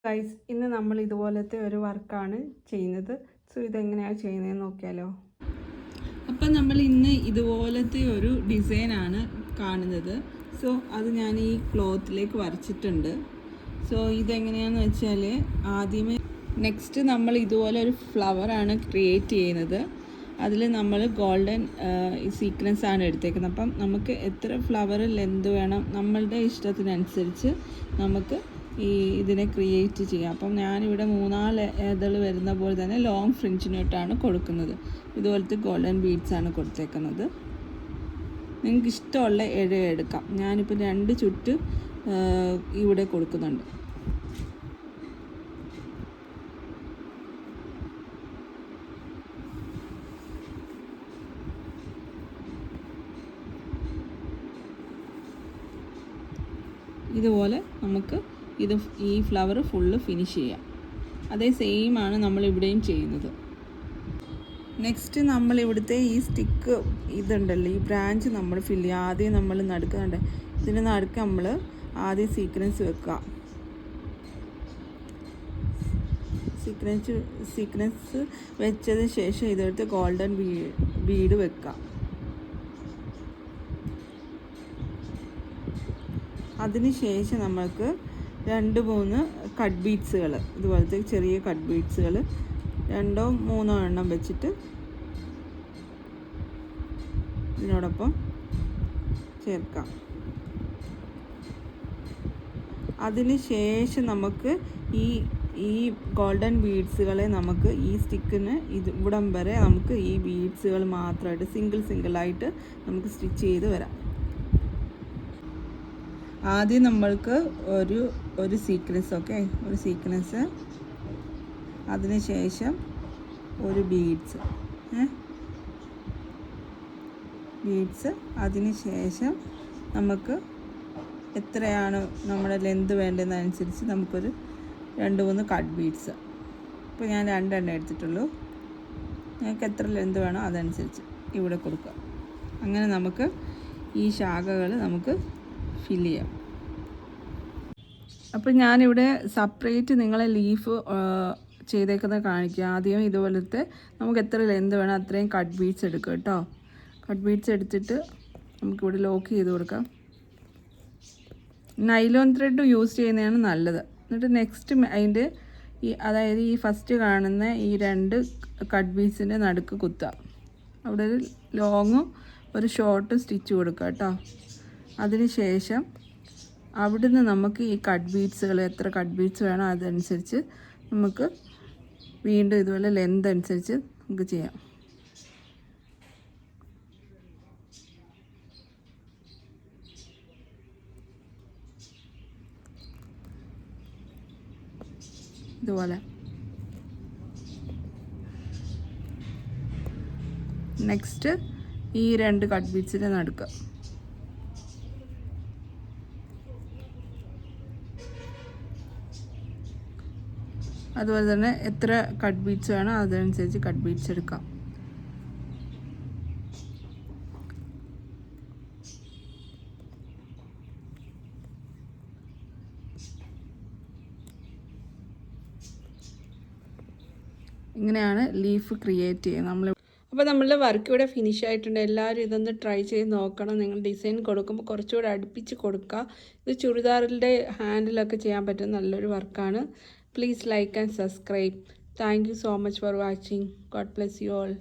Guys, ഇന്ന് നമ്മൾ ഇതുപോലത്തെ ഒരു വർക്കാണ് ചെയ്യുന്നത്. സോ ഇതെങ്ങനെയാണ് ചെയ്യുന്നതെന്ന് നോക്കിയാലോ. അപ്പം നമ്മൾ ഇന്ന് ഇതുപോലത്തെ ഒരു ഡിസൈനാണ് കാണുന്നത്. സോ അത് ഞാൻ ഈ ക്ലോത്തിലേക്ക് വരച്ചിട്ടുണ്ട്. സോ ഇതെങ്ങനെയാണെന്ന് വെച്ചാൽ ആദ്യമേ നെക്സ്റ്റ് നമ്മൾ ഇതുപോലെ ഒരു ഫ്ലവറാണ് ക്രിയേറ്റ് ചെയ്യുന്നത്. അതിൽ നമ്മൾ ഗോൾഡൻ സീക്വൻസ് ആണ് എടുത്തേക്കുന്നത്. അപ്പം നമുക്ക് എത്ര ഫ്ലവർ ലെന്ത് വേണം നമ്മളുടെ ഇഷ്ടത്തിനനുസരിച്ച് നമുക്ക് ഇതിനെ ക്രിയേറ്റ് ചെയ്യാം. അപ്പം ഞാനിവിടെ 3-4 ഇതൾ വരുന്ന പോലെ തന്നെ ലോങ് ഫ്രിഞ്ചിനോട്ടാണ് കൊടുക്കുന്നത്. ഇതുപോലത്തെ ഗോൾഡൻ ബീഡ്സാണ് കൊടുത്തേക്കുന്നത്. നിങ്ങൾക്ക് ഇഷ്ടമുള്ള ഇഴ എടുക്കാം. ഞാനിപ്പോൾ 2 ചുറ്റ് ഇവിടെ കൊടുക്കുന്നുണ്ട്. ഇതുപോലെ നമുക്ക് ഈ ഫ്ലവർ ഫുള്ള് ഫിനിഷ് ചെയ്യാം. അതേ സെയിം ആണ് നമ്മളിവിടെയും ചെയ്യുന്നത്. നെക്സ്റ്റ് നമ്മളിവിടുത്തെ ഈ സ്റ്റിക്ക് ഇതുണ്ടല്ലോ, ഈ ബ്രാഞ്ച് നമ്മൾ ഫില്ല് ചെയ്യുക. ആദ്യം നമ്മൾ നടുക്കുന്നുണ്ട്. ഇതിന് നടുക്ക് നമ്മൾ ആദ്യം സീക്വൻസ് വെക്കുക. സീക്വൻസ് വെച്ചതിന് ശേഷം ഇതെടുത്ത് ഗോൾഡൻ ബീഡ് വെക്കുക. അതിന് ശേഷം നമ്മൾക്ക് 2-3 കട്ട് ബീഡ്സുകൾ, ഇതുപോലത്തെ ചെറിയ കട്ട് ബീഡ്സുകൾ 2-3 എണ്ണം വെച്ചിട്ട് ഇതിനോടൊപ്പം ചേർക്കാം. അതിന് ശേഷം നമുക്ക് ഈ ഗോൾഡൻ ബീഡ്സുകളെ നമുക്ക് ഈ സ്റ്റിക്കിന് ഇവിടം വരെ നമുക്ക് ഈ ബീഡ്സുകൾ മാത്രമായിട്ട് സിംഗിളായിട്ട് നമുക്ക് സ്റ്റിച്ച് ചെയ്ത് വരാം. ആദ്യം നമ്മൾക്ക് ഒരു സീക്വൻസ്, ഒരു സീക്വൻസ്, അതിന് ശേഷം ഒരു ബീഡ്സ്, അതിന് ശേഷം നമുക്ക് എത്രയാണ് നമ്മുടെ ലെന്ത് വേണ്ടതെന്നനുസരിച്ച് നമുക്കൊരു 2-3 കട്ട് ബീഡ്സ്. ഇപ്പോൾ ഞാൻ 2 എണ്ണം എടുത്തിട്ടുള്ളൂ. നിങ്ങൾക്ക് എത്ര ലെന്ത് വേണോ അതനുസരിച്ച് ഇവിടെ കൊടുക്കുക. അങ്ങനെ നമുക്ക് ഈ ശാഖകൾ നമുക്ക് ഫില്ല് ചെയ്യാം. അപ്പോൾ ഞാനിവിടെ സെപ്പറേറ്റ് നിങ്ങളെ ലീഫ് ചെയ്തേക്കുന്നത് കാണിക്കുക. ആദ്യം ഇതുപോലത്തെ നമുക്ക് എത്ര ലെന്ത് വേണം അത്രയും കട്ട് ബീഡ്സ് എടുക്കുക കേട്ടോ. കട്ട് ബീഡ്സ് എടുത്തിട്ട് നമുക്കിവിടെ ലോക്ക് ചെയ്ത് കൊടുക്കാം. നൈലോൺ ത്രെഡ് യൂസ് ചെയ്യുന്നതാണ് നല്ലത്. എന്നിട്ട് നെക്സ്റ്റ് അതിൻ്റെ അതായത് ഈ ഫസ്റ്റ് കാണുന്ന ഈ 2 കട്ട് ബീഡ്സിൻ്റെ നടുക്ക് കുത്തുക. അവിടെ ഒരു ലോങ്ങും ഒരു ഷോർട്ടും സ്റ്റിച്ച് കൊടുക്കുക കേട്ടോ. അതിന് ശേഷം അവിടുന്ന് നമുക്ക് ഈ കട്ട് ബീഡ്സുകൾ എത്ര കട്ട് ബീഡ്സ് വേണോ അതനുസരിച്ച് നമുക്ക് വീണ്ടും ഇതുപോലെ ലെന്ത് അനുസരിച്ച് നമുക്ക് ചെയ്യാം. ഇതുപോലെ നെക്സ്റ്റ് ഈ 2 കട്ട് ബീഡ്സിൻ്റെ നടുക്ക് അതുപോലെ തന്നെ എത്ര കട്ട് ബീഡ്സ് വേണോ അതനുസരിച്ച് കട്ട് ബീഡ്സ് എടുക്കാം. ഇങ്ങനെയാണ് ലീഫ് ക്രിയേറ്റ് ചെയ്യുന്നത്. അപ്പോൾ നമ്മളുടെ വർക്ക് ഇവിടെ ഫിനിഷ് ആയിട്ടുണ്ട്. എല്ലാവരും ഇതൊന്ന് ട്രൈ ചെയ്ത് നോക്കണം. നിങ്ങൾ ഡിസൈൻ കൊടുക്കുമ്പോൾ കുറച്ചുകൂടെ അടുപ്പിച്ച് കൊടുക്കുക. ഇത് ചുരിദാറിൻ്റെ ഹാൻഡിലൊക്കെ ചെയ്യാൻ പറ്റുന്ന നല്ലൊരു വർക്കാണ്. Please like and subscribe. Thank you so much for watching. God bless you all.